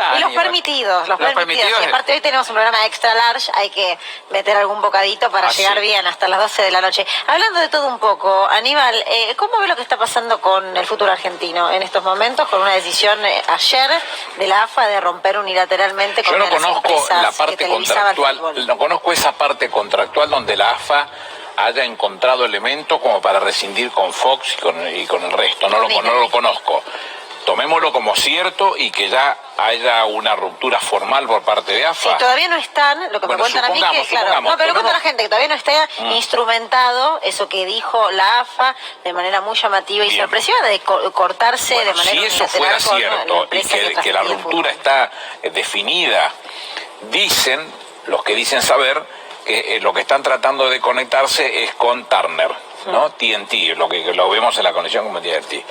está. Y los permitidos. Y aparte hoy tenemos un programa extra large, hay que meter algún bocadito para llegar bien hasta las 12 de la noche. Hablando de todo un poco, Aníbal, ¿cómo ve lo que está pasando con el fútbol argentino en estos momentos, con una decisión ayer de la AFA de romper unilateralmente con Yo no conozco la parte que contractual, no conozco esa parte contractual donde la AFA haya encontrado elementos como para rescindir con Fox y con el resto, no lo conozco. Tomémoslo como cierto y que ya haya una ruptura formal por parte de AFA. Sí, todavía no están, lo que me cuentan a mí que, claro, no, pero cuenta la gente que todavía no está instrumentado eso que dijo la AFA de manera muy llamativa y sorpresiva de cortarse de manera si eso fuera cierto y que la ruptura está definida, dicen, los que dicen saber, que lo que están tratando de conectarse es con Turner, ¿no? TNT, lo vemos en la conexión con TNT.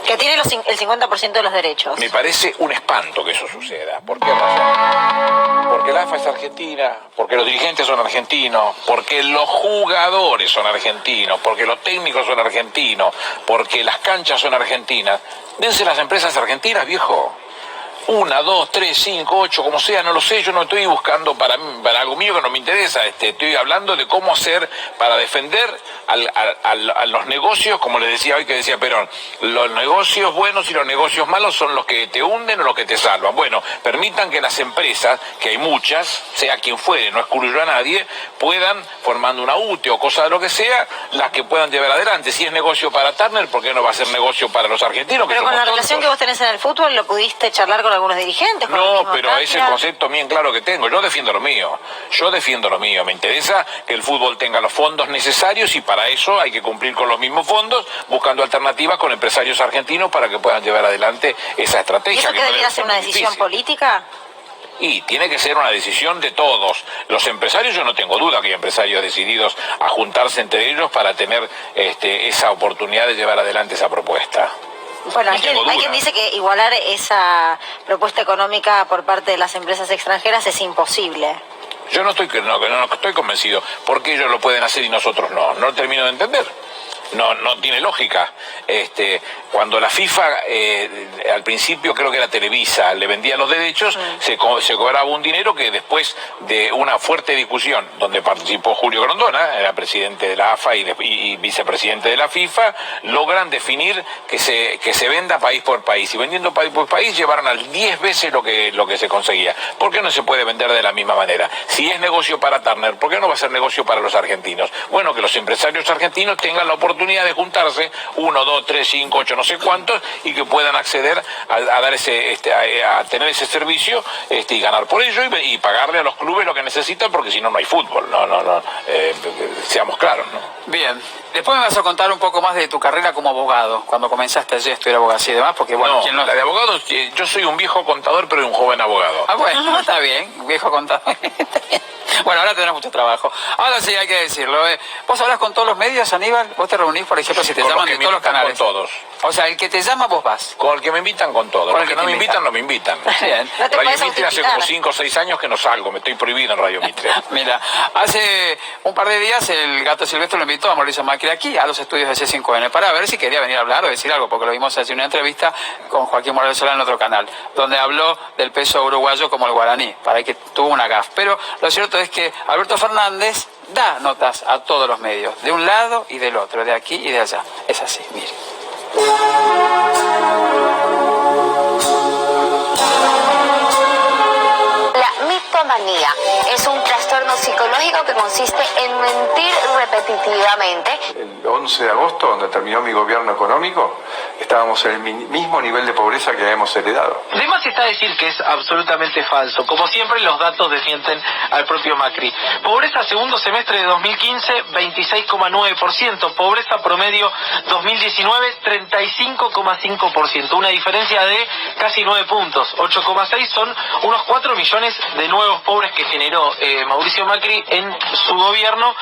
Que tiene el 50% de los derechos. Me parece un espanto que eso suceda. ¿Por qué razón? Porque la AFA es argentina, porque los dirigentes son argentinos, porque los jugadores son argentinos, porque los técnicos son argentinos, porque las canchas son argentinas. Dense las empresas argentinas, viejo. 1, 2, 3, 5, 8, como sea, no lo sé, yo no estoy buscando para algo mío que no me interesa, estoy hablando de cómo hacer para defender a los negocios, como les decía hoy que decía Perón, los negocios buenos y los negocios malos son los que te hunden o los que te salvan. Bueno, permitan que las empresas, que hay muchas, sea quien fuere, no excluyo a nadie, puedan, formando una UTE o cosa de lo que sea, las que puedan llevar adelante. Si es negocio para Turner, ¿por qué no va a ser negocio para los argentinos? Pero con la relación que vos tenés en el fútbol, ¿lo pudiste charlar con algunos dirigentes? No, pero es el concepto bien claro que tengo. Yo defiendo lo mío. Me interesa que el fútbol tenga los fondos necesarios y para eso hay que cumplir con los mismos fondos, buscando alternativas con empresarios argentinos para que puedan llevar adelante esa estrategia. ¿Y eso que debería ser una decisión política? Y tiene que ser una decisión de todos. Los empresarios, yo no tengo duda que hay empresarios decididos a juntarse entre ellos para tener esa oportunidad de llevar adelante esa propuesta. Bueno, hay quien dice que igualar esa propuesta económica por parte de las empresas extranjeras es imposible. Yo no estoy convencido. ¿Por qué ellos lo pueden hacer y nosotros no? No lo termino de entender. No tiene lógica. Cuando la FIFA, al principio creo que era Televisa, le vendía los derechos, se cobraba un dinero que después de una fuerte discusión, donde participó Julio Grondona, era presidente de la AFA y vicepresidente de la FIFA, logran definir que se venda país por país. Y vendiendo país por país llevaron al 10 veces lo que se conseguía. ¿Por qué no se puede vender de la misma manera? Si es negocio para Turner, ¿por qué no va a ser negocio para los argentinos? Bueno, que los empresarios argentinos tengan la oportunidad de juntarse, 1, 2, 3, 5, 8, no sé cuántos, y que puedan acceder a dar a tener ese servicio y ganar por ello y pagarle a los clubes lo que necesitan, porque si no, no hay fútbol. Seamos claros, ¿no? Bien. Después me vas a contar un poco más de tu carrera como abogado, cuando comenzaste allí a estudiar abogacía y demás, porque bueno... No, la de abogado, yo soy un viejo contador, pero un joven abogado. Ah, bueno, está bien, viejo contador. Bueno, ahora tenés mucho trabajo. Ahora sí, hay que decirlo. ¿Vos hablas con todos los medios, Aníbal? ¿Vos te reunís, por ejemplo, si te llaman de todos los canales? Con todos. O sea, el que te llama, vos vas. Con el que me invitan, con todos. Los que no me invitan, no me invitan. Bien. Radio Mitre hace como 5 o 6 años que no salgo, me estoy prohibido en Radio Mitre. Mira, hace un par de días el Gato Silvestre lo invitó a Mauricio Macri aquí, a los estudios de C5N, para ver si quería venir a hablar o decir algo, porque lo vimos hace una entrevista con Joaquín Morales Solá en otro canal, donde habló del peso uruguayo como el guaraní, para que tuvo una gaf. Pero lo cierto es que Alberto Fernández da notas a todos los medios, de un lado y del otro, de aquí y de allá. Es así, mire. La mitomanía es un trastorno psicológico que consiste en mentir repetitivamente. El 11 de agosto, donde terminó mi gobierno económico, estábamos en el mismo nivel de pobreza que habíamos heredado. De más está decir que es absolutamente falso. Como siempre, los datos desmienten al propio Macri. Pobreza segundo semestre de 2015, 26,9%. Pobreza promedio 2019, 35,5%. Una diferencia de casi 9 puntos. 8,6 son unos 4 millones de nuevos pobres que generó Mauricio Macri en su gobierno.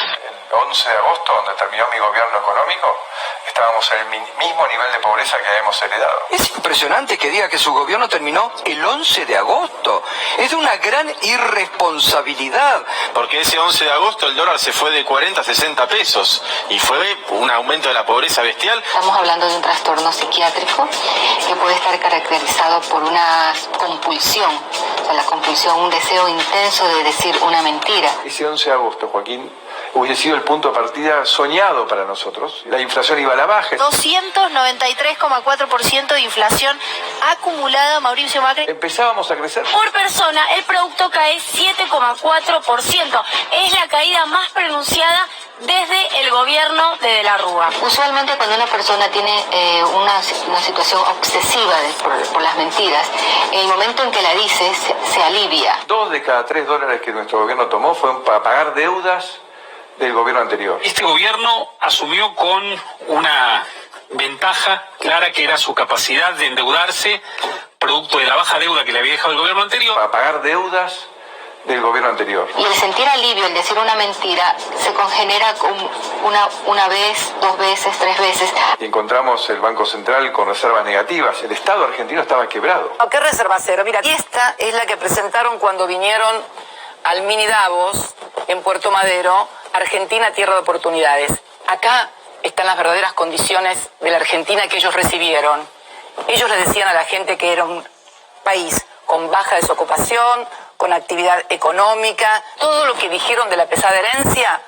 El 11 de agosto, donde terminó mi gobierno económico, estábamos en el mismo nivel de pobreza que habíamos heredado. Es impresionante que diga que su gobierno terminó el 11 de agosto. Es de una gran irresponsabilidad. Porque ese 11 de agosto el dólar se fue de 40 a 60 pesos y fue un aumento de la pobreza bestial. Estamos hablando de un trastorno psiquiátrico que puede estar caracterizado por una compulsión, o sea, la compulsión, un deseo intenso de decir una mentira. Ese 11 de agosto, Joaquín, hubiese sido el punto de partida soñado para nosotros. La inflación iba a la baja. 293,4% de inflación acumulada, Mauricio Macri. Empezábamos a crecer. Por persona, el producto cae 7,4%. Es la caída más pronunciada desde el gobierno de De la Rúa. Usualmente cuando una persona tiene una situación obsesiva por las mentiras, en el momento en que la dice se alivia. 2 de cada 3 dólares que nuestro gobierno tomó fueron para pagar deudas del gobierno anterior. Este gobierno asumió con una ventaja clara que era su capacidad de endeudarse, producto de la baja deuda que le había dejado el gobierno anterior. Para pagar deudas del gobierno anterior. Y el sentir alivio, el decir una mentira, se congenera una vez, 2 veces, 3 veces. Y encontramos el Banco Central con reservas negativas. El Estado argentino estaba quebrado. ¿Qué reserva cero? Mira, esta es la que presentaron cuando vinieron al Mini Davos en Puerto Madero, Argentina, tierra de oportunidades. Acá están las verdaderas condiciones de la Argentina que ellos recibieron. Ellos le decían a la gente que era un país con baja desocupación, con actividad económica. Todo lo que dijeron de la pesada herencia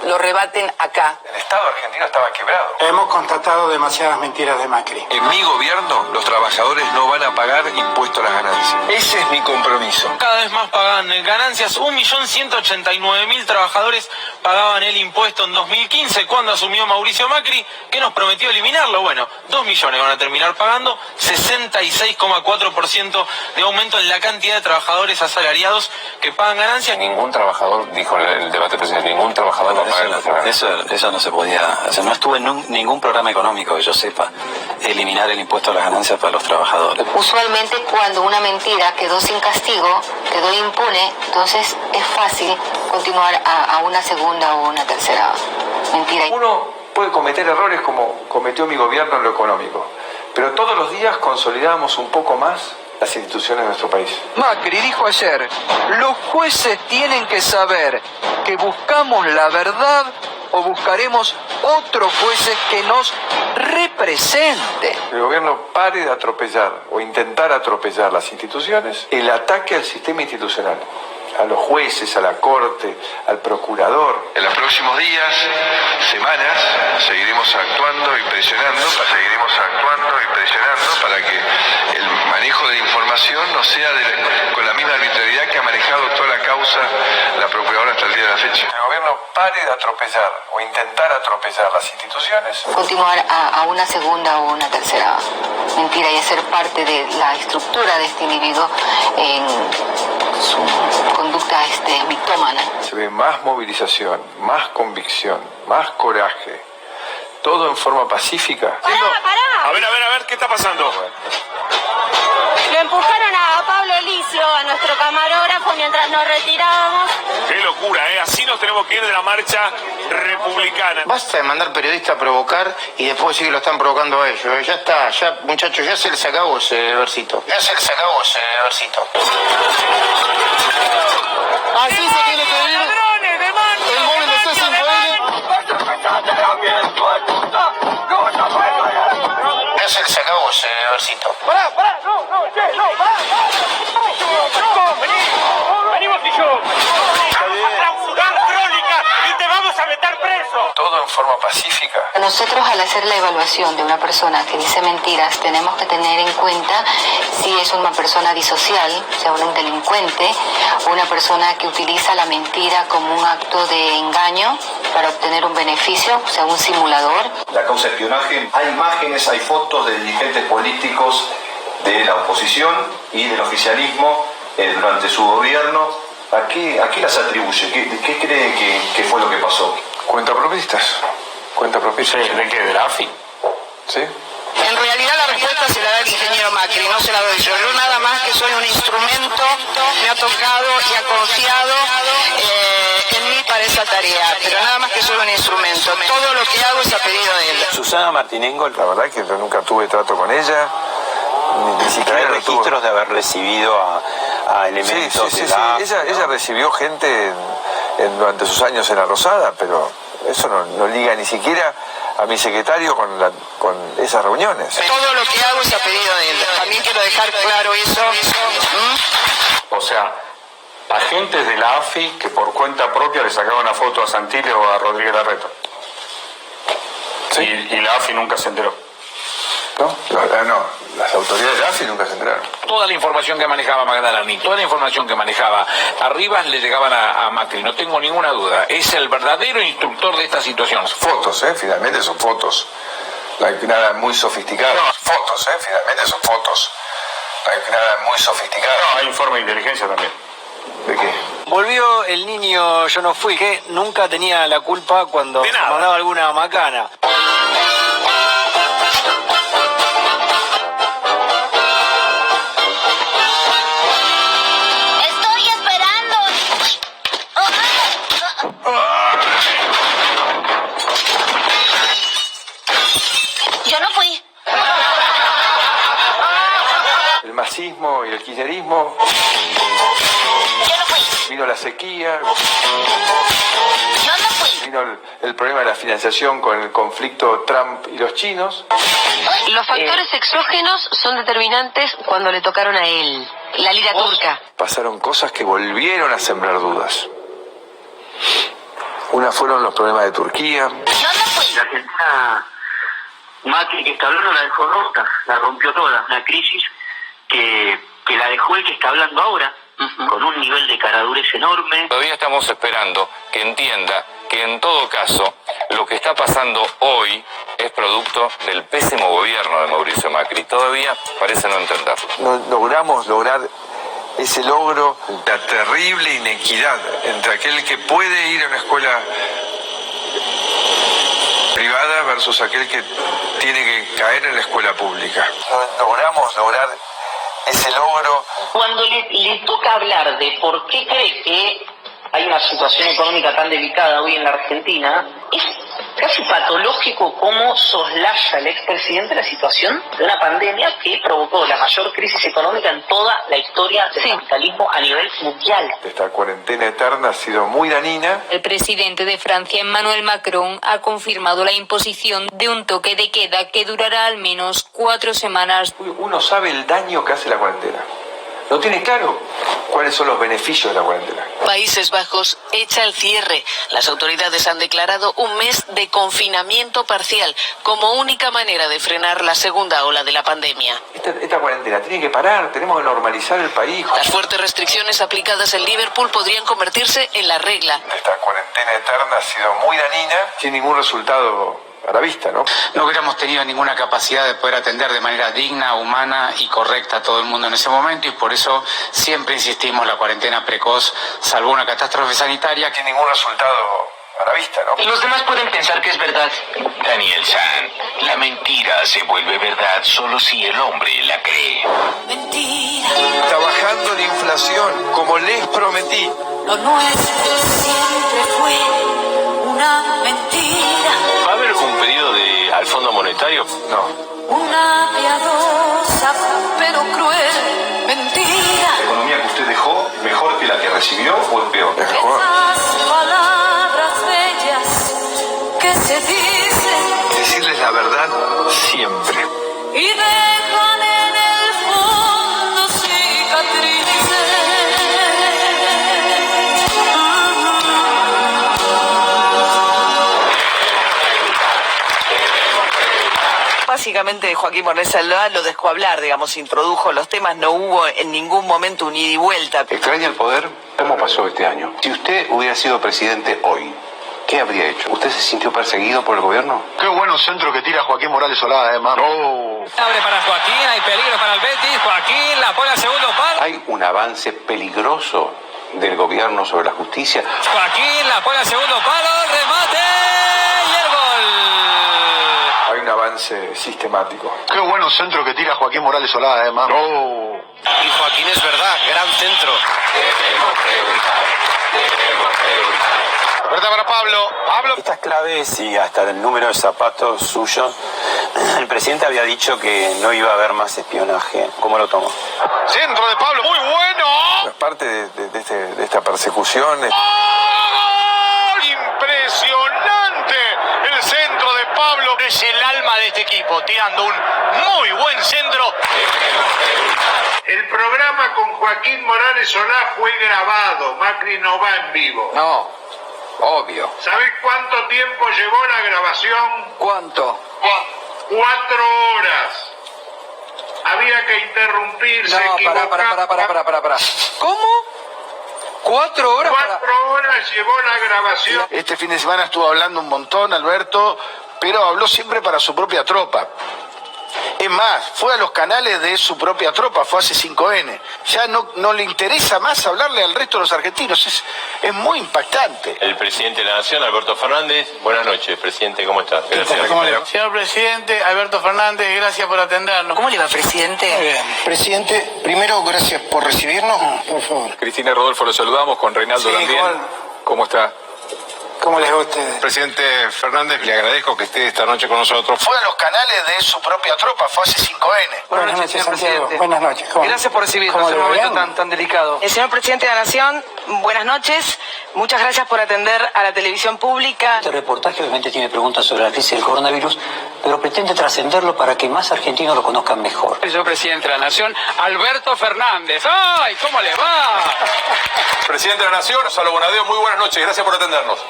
lo rebaten acá. El Estado argentino estaba quebrado. Hemos constatado demasiadas mentiras de Macri. En mi gobierno, los trabajadores no van a pagar impuesto a las ganancias. Ese es mi compromiso. Cada vez más pagaban ganancias. 1.189.000 trabajadores pagaban el impuesto en 2015, cuando asumió Mauricio Macri, que nos prometió eliminarlo. Bueno, 2 millones van a terminar pagando, 66,4% de aumento en la cantidad de trabajadores asalariados que pagan ganancias. Ningún trabajador, dijo el debate presidencial, ningún trabajador va a pagar Eso no se podía hacer. No estuvo en ningún programa económico que yo sepa eliminar el impuesto a las ganancias para los trabajadores. Usualmente cuando una mentira quedó sin castigo, quedó impune, entonces es fácil continuar a una segunda o una tercera mentira. Uno puede cometer errores como cometió mi gobierno en lo económico, pero todos los días consolidamos un poco más las instituciones de nuestro país. Macri dijo ayer, los jueces tienen que saber que buscamos la verdad o buscaremos otros jueces que nos representen. El gobierno pare de atropellar o intentar atropellar las instituciones, el ataque al sistema institucional, a los jueces, a la Corte, al procurador. En los próximos días, semanas, seguiremos actuando y presionando para que el manejo de la información no sea con la misma arbitrariedad que ha manejado toda la causa la procuradora hasta el día de la fecha. El gobierno pare de atropellar o intentar atropellar las instituciones. Continuar a una segunda o una tercera mentira y hacer parte de la estructura de este individuo en su conducta mitómana. Se ve más movilización, más convicción, más coraje, todo en forma pacífica. ¡Pará! A ver, ¿qué está pasando? Lo empujaron a Pablo Elicio, a nuestro camarógrafo, mientras nos retirábamos. Qué locura, ¿eh? Así nos tenemos que ir de la marcha republicana. Basta de mandar periodistas a provocar y después decir que lo están provocando a ellos. Ya está, muchachos, ya se les acabó ese versito. Así se tiene que ir. El móvil de C5N. Ya se les acabó ese versito. ¡Pará! ¡No! ¡Venimos y yo! ¡Vamos a clausurar Crónica y te vamos a meter preso! Todo en forma pacífica. Nosotros al hacer la evaluación de una persona que dice mentiras tenemos que tener en cuenta si es una persona disocial, o sea, un delincuente, o una persona que utiliza la mentira como un acto de engaño para obtener un beneficio, o sea, un simulador. La causa de espionaje, hay imágenes, hay fotos de dirigentes políticos de la oposición y del oficialismo durante su gobierno. ¿A qué las atribuye? ¿Qué cree que fue lo que pasó? Cuentapropistas. ¿De qué? ¿De la AFI? ¿Sí? En realidad la respuesta se la da el ingeniero Macri, no se la doy yo. Yo nada más que soy un instrumento, me ha tocado y ha confiado en mí para esa tarea, pero nada más que soy un instrumento. Todo lo lo que hago es a pedido de él. Susana Martinengo, La verdad que yo nunca tuve trato con ella, ni siquiera trae lo registros tuve. de haber recibido a elementos Sí. de la... Ella recibió gente durante sus años en la Rosada, pero eso no liga ni siquiera a mi secretario con esas reuniones. Todo lo que hago es a pedido de él. También quiero dejar claro eso. O sea, agentes de la AFI que por cuenta propia le sacaban una foto a Santilli o a Rodríguez Larreta. Sí. Y la AFI nunca se enteró. No, las autoridades de la AFI nunca se enteraron. Toda la información que manejaba Magdalani, toda la información que manejaba Arribas le llegaban a Macri, no tengo ninguna duda. Es el verdadero instructor de esta situación. Fotos, finalmente son fotos. No hay nada muy sofisticado. Fotos, finalmente son fotos. No hay nada muy sofisticado. No, hay informe de inteligencia también. ¿De qué? Volvió el niño Yo no fui, que nunca tenía la culpa cuando mandaba alguna macana. Estoy esperando. Yo no fui. El masismo y el kirchnerismo. Yo no fui. Vino la sequía. Yo no fui. Vino el problema de la financiación con el conflicto Trump y los chinos. Los factores exógenos son determinantes cuando le tocaron a él. La lira turca. Pasaron cosas que volvieron a sembrar dudas. Una fueron los problemas de Turquía. La Argentina, Macri que está hablando la dejó rota, la rompió toda. Una crisis que la dejó el que está hablando ahora, con un nivel de caradurez enorme. Todavía estamos esperando que entienda que en todo caso lo que está pasando hoy es producto del pésimo gobierno de Mauricio Macri. Todavía parece no entenderlo. No logramos lograr ese logro, la terrible inequidad entre aquel que puede ir a una escuela privada versus aquel que tiene que caer en la escuela pública. No logramos lograr ese logro. Cuando le toca hablar de por qué cree que hay una situación económica tan delicada hoy en la Argentina, es casi patológico cómo soslaya el expresidente la situación de una pandemia que provocó la mayor crisis económica en toda la historia del capitalismo a nivel mundial. Esta cuarentena eterna ha sido muy dañina. El presidente de Francia, Emmanuel Macron, ha confirmado la imposición de un toque de queda que durará al menos 4 semanas. Uno sabe el daño que hace la cuarentena. No tiene claro cuáles son los beneficios de la cuarentena. Países Bajos echa el cierre. Las autoridades han declarado un mes de confinamiento parcial como única manera de frenar la segunda ola de la pandemia. Esta cuarentena tiene que parar, tenemos que normalizar el país. Las fuertes restricciones aplicadas en Liverpool podrían convertirse en la regla. Esta cuarentena eterna ha sido muy dañina, sin ningún resultado a la vista, ¿no? No hubiéramos tenido ninguna capacidad de poder atender de manera digna, humana y correcta a todo el mundo en ese momento, y por eso siempre insistimos, la cuarentena precoz salvó una catástrofe sanitaria. Sin ningún resultado a la vista, ¿no? Los demás pueden pensar que es verdad. Daniel San, la mentira se vuelve verdad solo si el hombre la cree. Mentira. Trabajando en inflación, como les prometí. Lo nuestro siempre fue una mentira. ¿Va a haber un pedido al Fondo Monetario? No. Una piadosa pero cruel mentira. ¿La economía que usted dejó mejor que la que recibió o es peor? Mejor. Esas palabras bellas que se dicen Decirles la verdad siempre. y dejan en el fondo cicatrices. Básicamente Joaquín Morales Salvá lo dejó hablar, digamos, introdujo los temas, no hubo en ningún momento un ida y vuelta. ¿Extraña el poder? ¿Cómo pasó este año? Si usted hubiera sido presidente hoy, ¿qué habría hecho? ¿Usted se sintió perseguido por el gobierno? Qué bueno centro que tira Joaquín Morales Solá, mano. Abre para Joaquín, hay peligro para el Betis. Joaquín la pone al segundo palo. ¿Hay un avance peligroso del gobierno sobre la justicia? Joaquín la pone al segundo palo, remate y el gol. Hay un avance sistemático. Qué bueno centro que tira Joaquín Morales Solá, mano. Y Joaquín es verdad, gran centro. Aperta para Pablo. Pablo. Estas claves y hasta el número de zapatos suyos, el presidente había dicho que no iba a haber más espionaje. ¿Cómo lo tomó? Centro de Pablo, muy bueno. Parte de esta persecución. ¡Gol! Impresionante. El centro de Pablo es el alma de este equipo, tirando un muy buen centro. El programa con Joaquín Morales Solá fue grabado. Macri no va en vivo. No, obvio. ¿Sabés cuánto tiempo llevó la grabación? ¿Cuánto? 4 horas. Había que interrumpir, se equivocaba. Para. ¿Cómo? 4 horas. 4 horas llevó la grabación. Este fin de semana estuvo hablando un montón, Alberto, pero habló siempre para su propia tropa. Es más, fue a los canales de su propia tropa, fue a C5N. Ya no le interesa más hablarle al resto de los argentinos. Es muy impactante. El presidente de la Nación, Alberto Fernández. Buenas noches, presidente, ¿cómo está? Gracias. ¿Cómo le va? Señor presidente, Alberto Fernández, gracias por atendernos. ¿Cómo le va, presidente? Muy bien. Presidente, primero, gracias por recibirnos. Por favor. Cristina Rodolfo, lo saludamos con Reinaldo también. ¿Cómo está? ¿Cómo les va a ustedes? Presidente Fernández, le agradezco que esté esta noche con nosotros. Fue a los canales de su propia tropa, fue a C5N. Buenas noches, señor presidente. Buenas noches. Gracias por recibirnos en un momento tan delicado. Señor presidente de la Nación, buenas noches. Muchas gracias por atender a la televisión pública. Este reportaje obviamente tiene preguntas sobre la crisis del coronavirus, pero pretende trascenderlo para que más argentinos lo conozcan mejor. El señor presidente de la Nación, Alberto Fernández. ¡Ay, cómo le va! Presidente de la Nación, Salo Bonadeo, muy buenas noches, gracias por atendernos.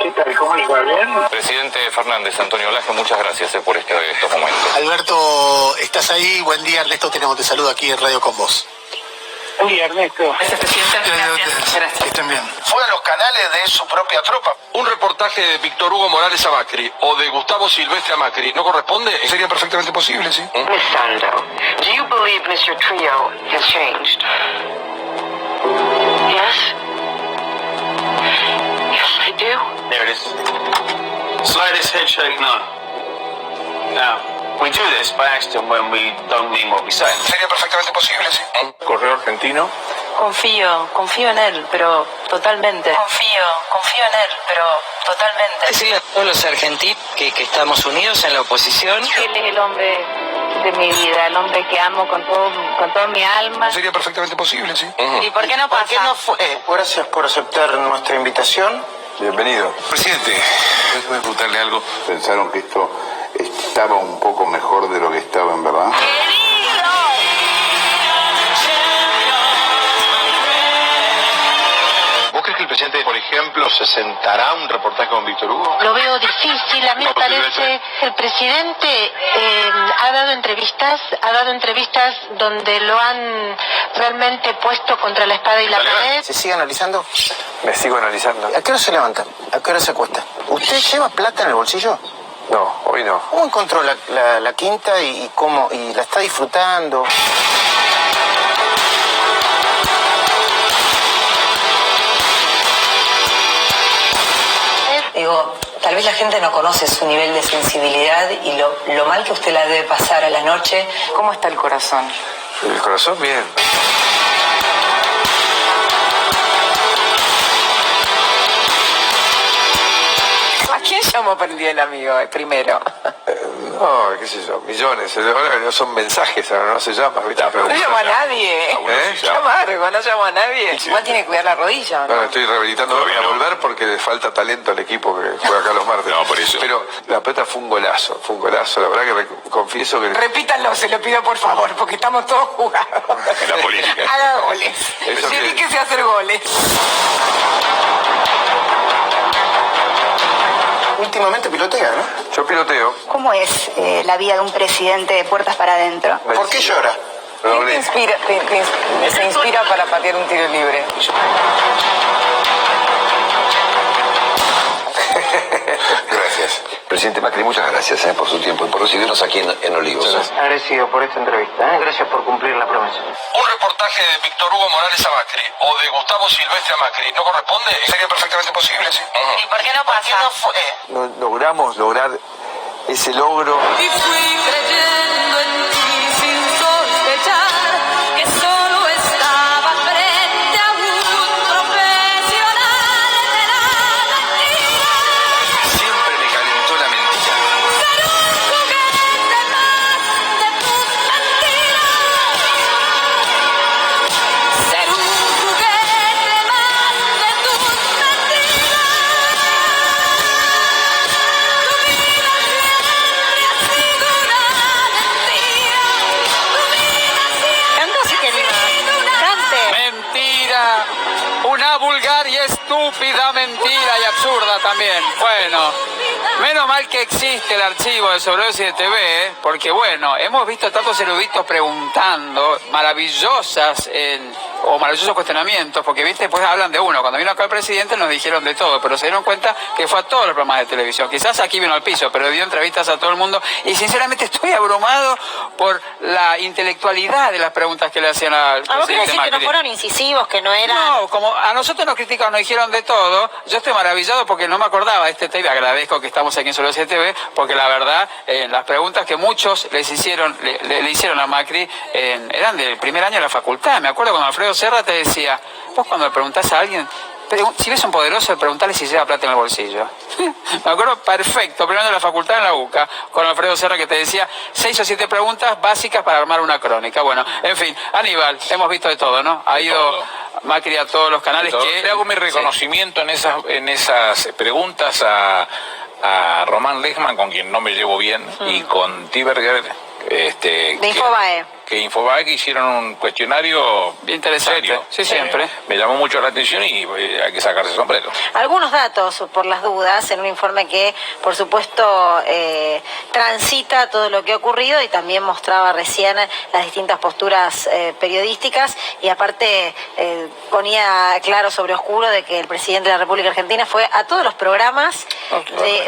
¿Qué tal? ¿Cómo les va? ¿Bien? Presidente Fernández, Antonio Laje, muchas gracias por estos momentos. Alberto, ¿estás ahí? Buen día, Ernesto, tenemos te saludo aquí en Radio con vos. Buen día, Ernesto. Gracias, presidente. Gracias. Que estén bien. Fue a los canales de su propia tropa. Un reportaje de Víctor Hugo Morales a Macri o de Gustavo Silvestre a Macri, ¿no corresponde? Sería perfectamente posible, sí. Miss Sando, do you believe Mr. Trio has changed? Yes? Yes, I do. There it is. Slightest head shake, no. Now, we do this by accident when we don't mean what we say. Sería perfectamente posible, sí. Correo argentino. Confío en él, pero totalmente. Confío en él, pero totalmente. Sí, a todos los argentinos que estamos unidos en la oposición. Él es el hombre de mi vida, el hombre que amo con toda mi alma. Sería perfectamente posible, sí. ¿Y por qué no pasa? ¿Por qué no fue? Gracias por aceptar nuestra invitación. Bienvenido. Presidente, déjame preguntarle algo. Pensaron que esto estaba un poco mejor de lo que estaba en verdad. ¿Vos crees que el presidente, por ejemplo, se sentará a un reportaje con Víctor Hugo? Lo veo difícil, a mí me parece. El presidente ha dado entrevistas donde lo han realmente puesto contra la espada y la pared. ¿Se sigue analizando? Me sigo analizando. ¿A qué hora se levanta? ¿A qué hora se acuesta? ¿Usted lleva plata en el bolsillo? No, hoy no. ¿Cómo encontró la quinta y cómo y la está disfrutando? Digo, tal vez la gente no conoce su nivel de sensibilidad y lo mal que usted la debe pasar a la noche. ¿Cómo está el corazón? El corazón bien. ¿A quién llamó para el Día del Amigo primero? No, qué sé yo, millones. Ahora no son mensajes, ahora no se llama. No llamó a nadie. Qué amargo, no llamó a nadie. Igual tiene que cuidar la rodilla, ¿no? Bueno, estoy rehabilitando para volver porque le falta talento al equipo que juega acá los martes. No, por eso. Pero la pelota fue un golazo, la verdad que confieso que... Repítanlo, se lo pido por favor, porque estamos todos jugando. La política. Haga goles. Dedíquese a hacer goles. Últimamente pilotea, ¿no? Yo piloteo. ¿Cómo es la vida de un presidente de puertas para adentro? ¿Por qué llora? ¿Quién se inspira para patear un tiro libre? Gracias. Presidente Macri, muchas gracias por su tiempo y por recibirnos aquí en Olivos. Agradecido por esta entrevista. Gracias por cumplir la promesa. Un reportaje de Víctor Hugo Morales a Macri o de Gustavo Silvestre a Macri, ¿no corresponde? Sería perfectamente posible, sí. ¿Y por qué no pasa? No logramos lograr ese logro. Y fui creyendo en ti sin sospechar que solo estaba frente a un profesional de la mentira. vulgar y estúpida mentira y absurda también. Bueno, menos mal que existe el archivo de Sobredosis de TV, porque bueno, hemos visto tantos eruditos preguntando maravillosos cuestionamientos, porque viste, después hablan de uno. Cuando vino acá el presidente nos dijeron de todo, pero se dieron cuenta que fue a todos los programas de televisión. Quizás aquí vino al piso, pero dio entrevistas a todo el mundo y sinceramente estoy abrumado por la intelectualidad de las preguntas que le hacían al presidente. ¿A vos querés decir Macri. que no fueron incisivos, que no eran...? No, como a nosotros nos criticaron, nos dijeron de todo, yo estoy maravillado porque no me acordaba de este TV, agradezco que estamos aquí en Sobredosis TV, porque la verdad, las preguntas que muchos le hicieron a Macri eran del primer año de la facultad. Me acuerdo cuando Alfredo Serra te decía, vos cuando le preguntás a alguien, si ves un poderoso, preguntale si lleva plata en el bolsillo. Me acuerdo perfecto, primero de la facultad en la UCA, con Alfredo Serra, que te decía 6 o 7 preguntas básicas para armar una crónica. Bueno, en fin, Aníbal, hemos visto de todo, ¿no? Ha ido Macri a todos los canales que... Le hago mi reconocimiento en esas preguntas a Román Lechmann, con quien no me llevo bien, y con Tiberger, de Infobae. Que Infobae que hicieron un cuestionario bien interesante, serio. Sí, siempre. Me llamó mucho la atención y hay que sacarse el sombrero. Algunos datos, por las dudas, en un informe que, por supuesto, transita todo lo que ha ocurrido y también mostraba recién las distintas posturas periodísticas y aparte ponía claro sobre oscuro de que el presidente de la República Argentina fue a todos los programas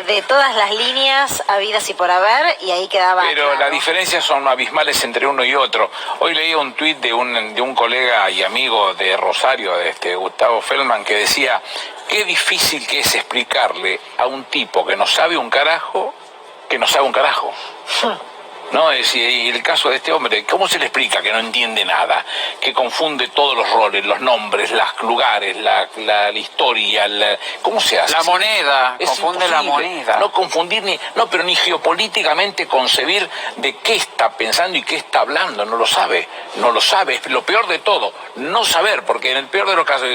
de todas las líneas habidas y por haber y ahí quedaba Pero claro. las diferencias son abismales entre uno y otro. Hoy leí un tuit de un colega y amigo de Rosario, Gustavo Feldman, que decía, qué difícil que es explicarle a un tipo que no sabe un carajo, que no sabe un carajo. ¿No? Y el caso de este hombre, ¿cómo se le explica que no entiende nada? Que confunde todos los roles, los nombres, los lugares, la historia, ¿cómo se hace? La moneda, Es confunde la imposible. moneda. No confundir pero ni geopolíticamente concebir de qué está pensando y qué está hablando, no lo sabe, es lo peor de todo, no saber, porque en el peor de los casos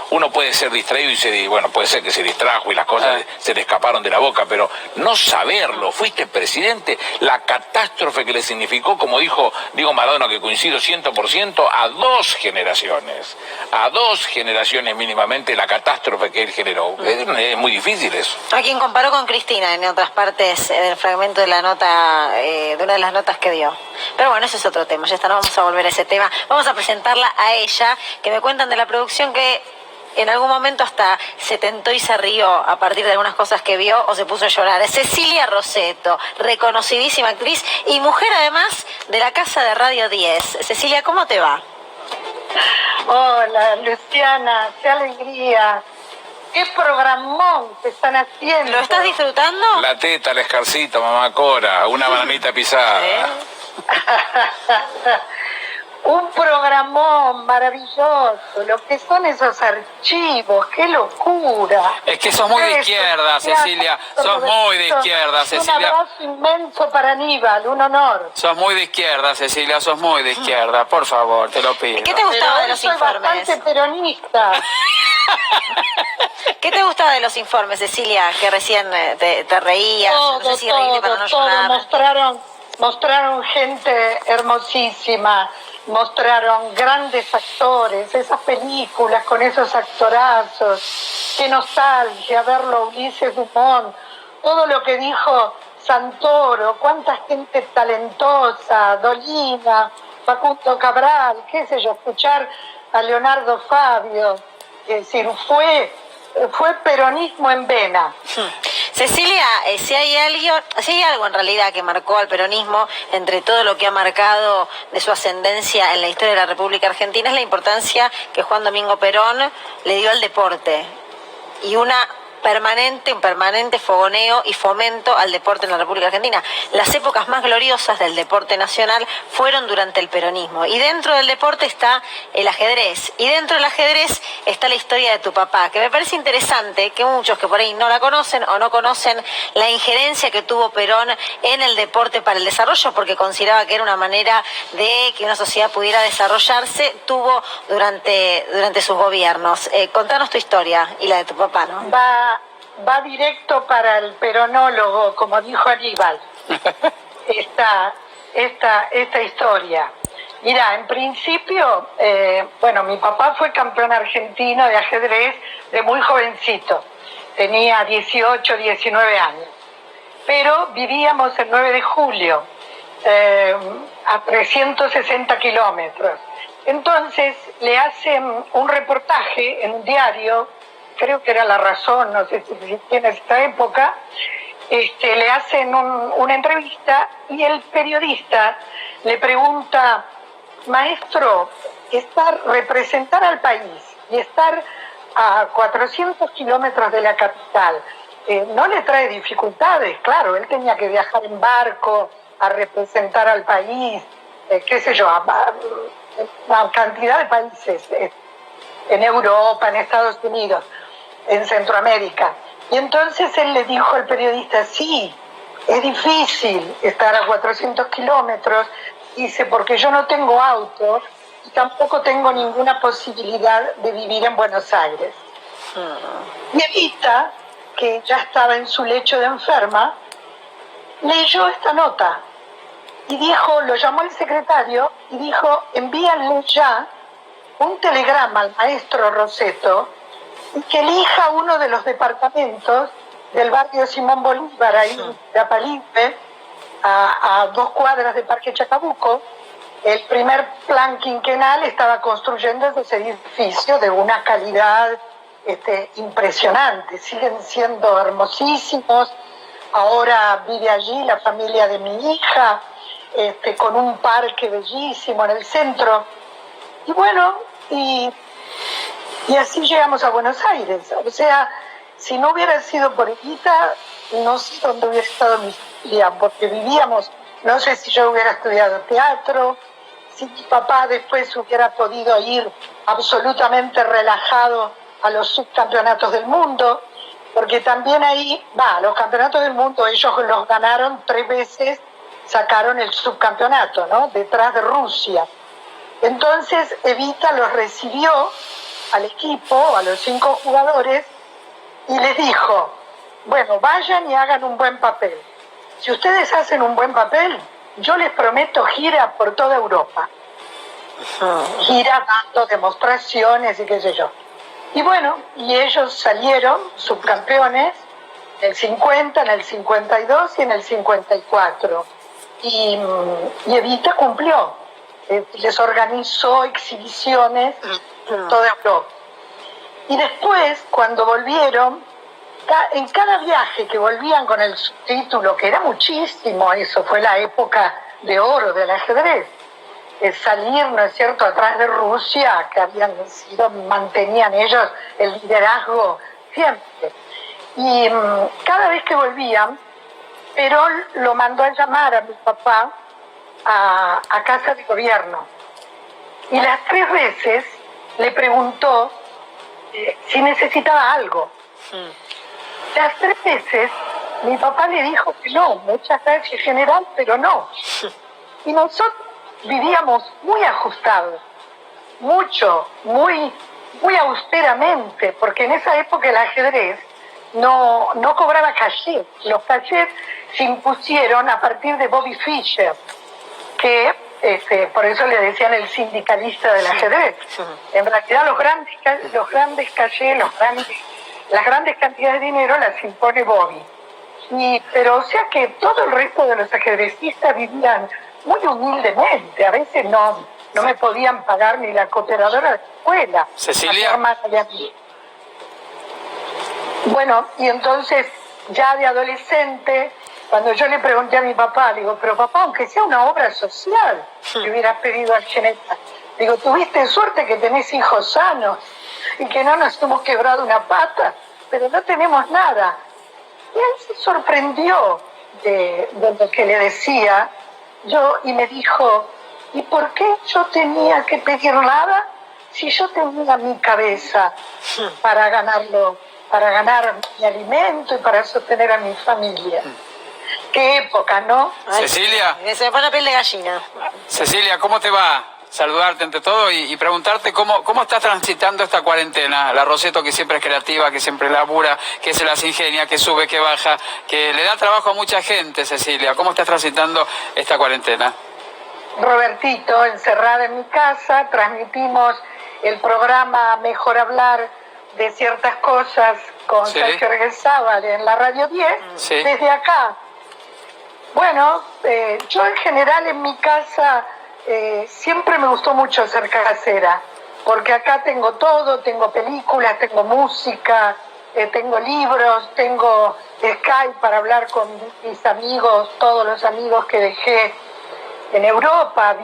uno puede ser distraído y puede ser que se distrajo y las cosas se le escaparon de la boca, pero no saberlo, fuiste presidente, la catástrofe que le significó, como dijo Diego Maradona, que coincido 100%, a 2 generaciones mínimamente la catástrofe que él generó. Es muy difícil eso. A quien comparó con Cristina en otras partes del fragmento de la nota, de una de las notas que dio. Pero bueno, ese es otro tema, ya está, no vamos a volver a ese tema. Vamos a presentarla a ella, que me cuentan de la producción que en algún momento hasta se tentó y se rió a partir de algunas cosas que vio o se puso a llorar. Es Cecilia Rosetto, reconocidísima actriz y mujer además de la Casa de Radio 10. Cecilia, ¿cómo te va? Hola, Luciana, qué alegría. Qué programón que están haciendo. ¿Lo estás disfrutando? La teta, la escarcita, mamá Cora, una bananita pisada. Un programón maravilloso, lo que son esos archivos, qué locura. Es que sos muy de izquierda, Cecilia, sos muy de izquierda, Cecilia. Un abrazo inmenso para Aníbal, un honor. Sos muy de izquierda, Cecilia, sos muy de izquierda, por favor, te lo pido. ¿Qué te gustaba de los soy informes? bastante peronista. ¿Qué te gustaba de los informes, Cecilia, que recién te reías? No sé si reírte para no llorar. Mostraron gente hermosísima, mostraron grandes actores, esas películas con esos actorazos, qué nostalgia verlo a Ulises Dumont, todo lo que dijo Santoro, cuánta gente talentosa, Dolina, Facundo Cabral, qué sé yo, escuchar a Leonardo Fabio, es decir, fue peronismo en vena. Cecilia, si hay algo en realidad que marcó al peronismo, entre todo lo que ha marcado de su ascendencia en la historia de la República Argentina, es la importancia que Juan Domingo Perón le dio al deporte y un permanente fogoneo y fomento al deporte en la República Argentina. Las épocas más gloriosas del deporte nacional fueron durante el peronismo. Y dentro del deporte está el ajedrez. Y dentro del ajedrez está la historia de tu papá, que me parece interesante que muchos que por ahí no la conocen o no conocen la injerencia que tuvo Perón en el deporte para el desarrollo, porque consideraba que era una manera de que una sociedad pudiera desarrollarse, tuvo durante sus gobiernos. Contanos tu historia y la de tu papá, ¿no? Va directo para el peronólogo, como dijo Aníbal, esta historia. Mira, en principio, bueno, mi papá fue campeón argentino de ajedrez de muy jovencito. Tenía 18, 19 años. Pero vivíamos el 9 de julio, a 360 kilómetros. Entonces le hacen un reportaje en un diario, creo que era La Razón, no sé si tiene esta época, le hacen una entrevista y el periodista le pregunta: maestro, representar al país y estar a 400 kilómetros de la capital, ¿no le trae dificultades? Claro, él tenía que viajar en barco a representar al país, qué sé yo, a cantidad de países, en Europa, en Estados Unidos, en Centroamérica. Y entonces él le dijo al periodista: sí, es difícil estar a 400 kilómetros, dice, porque yo no tengo auto y tampoco tengo ninguna posibilidad de vivir en Buenos Aires. Y Evita, que ya estaba en su lecho de enferma, leyó esta nota y dijo, lo llamó el secretario y dijo: envíanle ya un telegrama al maestro Rosetto y que elija uno de los departamentos del barrio Simón Bolívar, ahí de Apalipe, a 2 cuadras de Parque Chacabuco. El primer plan quinquenal estaba construyendo ese edificio de una calidad impresionante. Siguen siendo hermosísimos. Ahora vive allí la familia de mi hija, con un parque bellísimo en el centro. Y bueno, y así llegamos a Buenos Aires. O sea, si no hubiera sido por Evita, no sé dónde hubiera estado mi familia, porque vivíamos, no sé si yo hubiera estudiado teatro, si mi papá después hubiera podido ir absolutamente relajado a los subcampeonatos del mundo, porque también ahí, los campeonatos del mundo ellos los ganaron 3 veces, sacaron el subcampeonato, ¿no? Detrás de Rusia. Entonces Evita los recibió al equipo, a los 5 jugadores, y les dijo: bueno, vayan y hagan un buen papel. Si ustedes hacen un buen papel, yo les prometo gira por toda Europa. Gira dando demostraciones y qué sé yo. Y bueno, y ellos salieron subcampeones en el 50, en el 52 y en el 54. Y Evita cumplió. Les organizó exhibiciones en toda Europa. Y después, cuando volvieron, en cada viaje que volvían con el subtítulo, que era muchísimo, eso fue la época de oro del ajedrez, salir, ¿no es cierto?, atrás de Rusia, que mantenían ellos el liderazgo siempre. Y cada vez que volvían, Perón lo mandó a llamar a mi papá a Casa de Gobierno. Y las 3 veces le preguntó si necesitaba algo. Las 3 veces mi papá le dijo que no, muchas gracias general, pero no. Y nosotros vivíamos muy ajustados, muy austeramente, porque en esa época el ajedrez no cobraba cachet. Los cachets se impusieron a partir de Bobby Fischer, que por eso le decían el sindicalista del ajedrez. En realidad los grandes cachets, las grandes cantidades de dinero las impone Bobby. Pero o sea que todo el resto de los ajedrecistas vivían muy humildemente. A veces no me podían pagar ni la cooperadora de la escuela. Cecilia. Bueno, y entonces ya de adolescente, cuando yo le pregunté a mi papá, le digo: pero papá, aunque sea una obra social, le hubiera pedido al Geneta. Digo: tuviste suerte que tenés hijos sanos y que no nos hemos quebrado una pata, pero no tenemos nada. Y él se sorprendió de lo que le decía yo y me dijo: ¿y por qué yo tenía que pedir nada si yo tenía mi cabeza para ganar mi alimento y para sostener a mi familia? Qué época, ¿no? Cecilia. Se me pone la piel de gallina. Cecilia, ¿cómo te va? Saludarte ante todo y preguntarte cómo estás transitando esta cuarentena. La Rosetto, que siempre es creativa, que siempre labura, que se las ingenia, que sube, que baja, que le da trabajo a mucha gente, Cecilia. ¿Cómo estás transitando esta cuarentena? Robertito, encerrada en mi casa, transmitimos el programa Mejor Hablar de ciertas cosas con Sergio Reguezábal en la Radio 10, desde acá. Bueno, yo en general en mi casa siempre me gustó mucho ser casera, porque acá tengo todo, tengo películas, tengo música, tengo libros, tengo Skype para hablar con mis amigos, todos los amigos que dejé en Europa.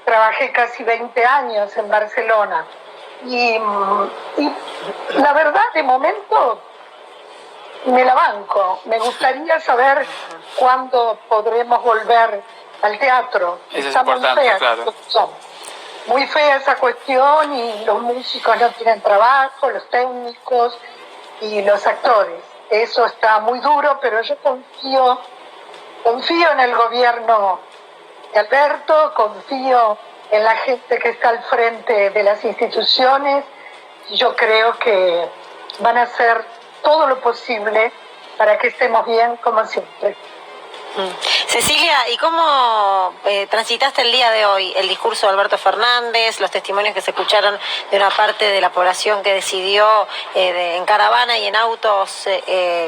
Trabajé casi 20 años en Barcelona. Y la verdad, de momento, me la banco. Me gustaría saber cuándo podremos volver al teatro. Eso es importante, claro. Muy fea esa cuestión y los músicos no tienen trabajo, los técnicos y los actores. Eso está muy duro, pero yo confío en el gobierno de Alberto, confío en la gente que está al frente de las instituciones y yo creo que van a hacer todo lo posible para que estemos bien como siempre. Cecilia, ¿y cómo transitaste el día de hoy? El discurso de Alberto Fernández, los testimonios que se escucharon de una parte de la población que decidió en caravana y en autos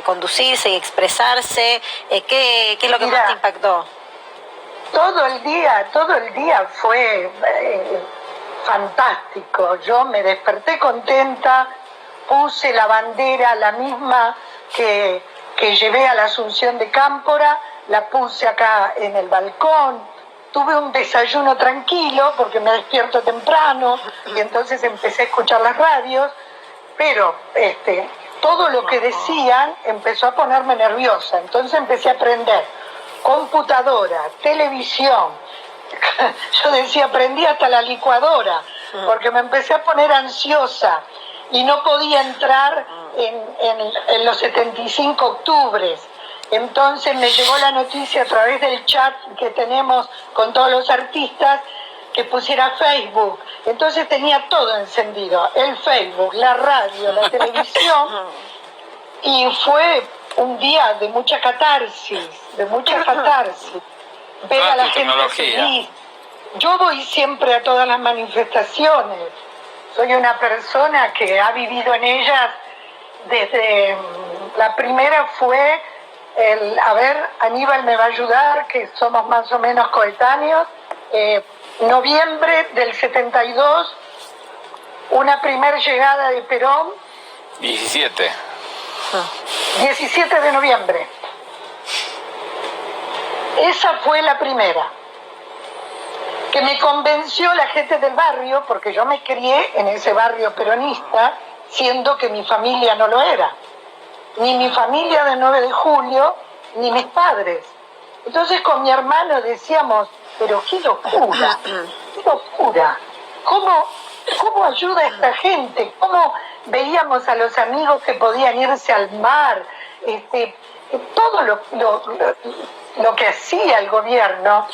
conducirse y expresarse. ¿Qué es lo que más te impactó? Todo el día fue fantástico. Yo me desperté contenta, puse la bandera, la misma que llevé a la Asunción de Cámpora, la puse acá en el balcón. Tuve un desayuno tranquilo porque me despierto temprano y entonces empecé a escuchar las radios, pero todo lo que decían empezó a ponerme nerviosa. Entonces empecé a aprender computadora, televisión. Yo decía, aprendí hasta la licuadora, porque me empecé a poner ansiosa y no podía entrar en los 75 octubres. Entonces me llegó la noticia a través del chat que tenemos con todos los artistas que pusiera Facebook. Entonces tenía todo encendido, el Facebook, la radio, la televisión, y fue un día de mucha catarsis, ver a la gente feliz. Yo voy siempre a todas las manifestaciones, soy una persona que ha vivido en ellas desde la primera fue Aníbal me va a ayudar, que somos más o menos coetáneos, noviembre del 72, una primer llegada de Perón. 17 de noviembre. Esa fue la primera. Que me convenció la gente del barrio, porque yo me crié en ese barrio peronista, siendo que mi familia no lo era. Ni mi familia del 9 de julio, ni mis padres. Entonces con mi hermano decíamos, pero qué locura, qué locura. ¿Cómo ayuda a esta gente? ¿Cómo veíamos a los amigos que podían irse al mar? Todo lo que hacía el gobierno.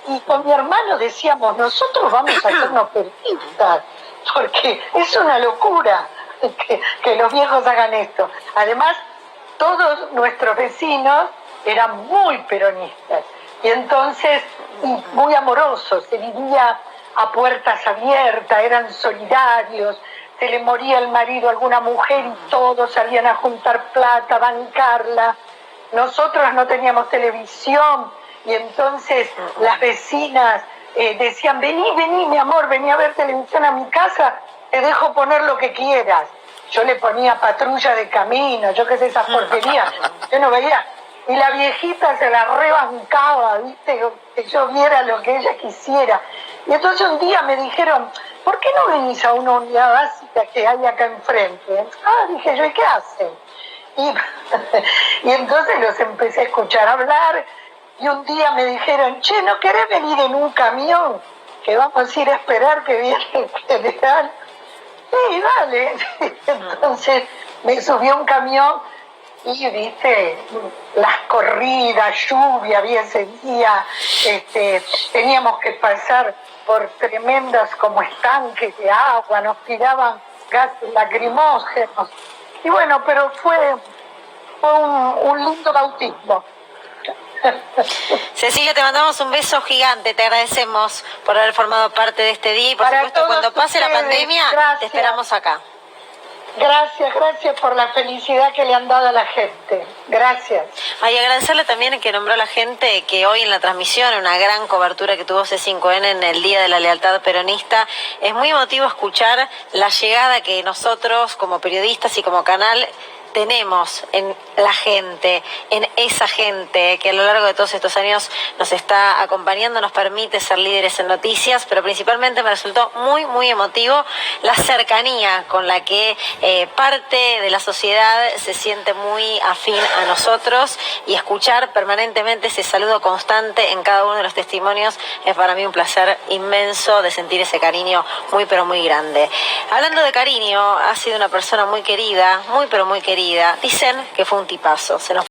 Y con mi hermano decíamos, nosotros vamos a hacernos peronistas, porque es una locura que los viejos hagan esto. Además, todos nuestros vecinos eran muy peronistas y entonces muy amorosos, se vivía a puertas abiertas, eran solidarios, se le moría el marido a alguna mujer y todos salían a juntar plata, a bancarla. Nosotros no teníamos televisión y entonces las vecinas decían, vení mi amor, vení a ver televisión a mi casa, te dejo poner lo que quieras. Yo le ponía Patrulla de Camino, yo qué sé, esas porquerías, yo no veía. Y la viejita se la rebancaba, ¿viste? Que yo viera lo que ella quisiera. Y entonces un día me dijeron, ¿por qué no venís a una unidad básica que hay acá enfrente? Dije yo, ¿y qué hacen? Y entonces los empecé a escuchar hablar, y un día me dijeron, che, ¿no querés venir en un camión? Que vamos a ir a esperar que viene el general. Sí, dale. Entonces me subí a un camión y viste las corridas, lluvia había ese día, teníamos que pasar por tremendas como estanques de agua, nos tiraban gases lacrimógenos. Y bueno, pero fue un lindo bautismo. Cecilia, te mandamos un beso gigante, te agradecemos por haber formado parte de este día y por Para supuesto todos cuando pase la ustedes, pandemia gracias. te esperamos acá. Gracias por la felicidad que le han dado a la gente. Gracias. Y agradecerle también que nombró a la gente que hoy en la transmisión, en una gran cobertura que tuvo C5N en el Día de la Lealtad Peronista, es muy emotivo escuchar la llegada que nosotros como periodistas y como canal tenemos en la gente, en esa gente que a lo largo de todos estos años nos está acompañando, nos permite ser líderes en noticias, pero principalmente me resultó muy emotivo la cercanía con la que parte de la sociedad se siente muy afín a nosotros, y escuchar permanentemente ese saludo constante en cada uno de los testimonios es para mí un placer inmenso de sentir ese cariño muy pero muy grande. Hablando de cariño, ha sido una persona muy querida, muy pero muy querida. Dicen que fue un tipazo. Se nos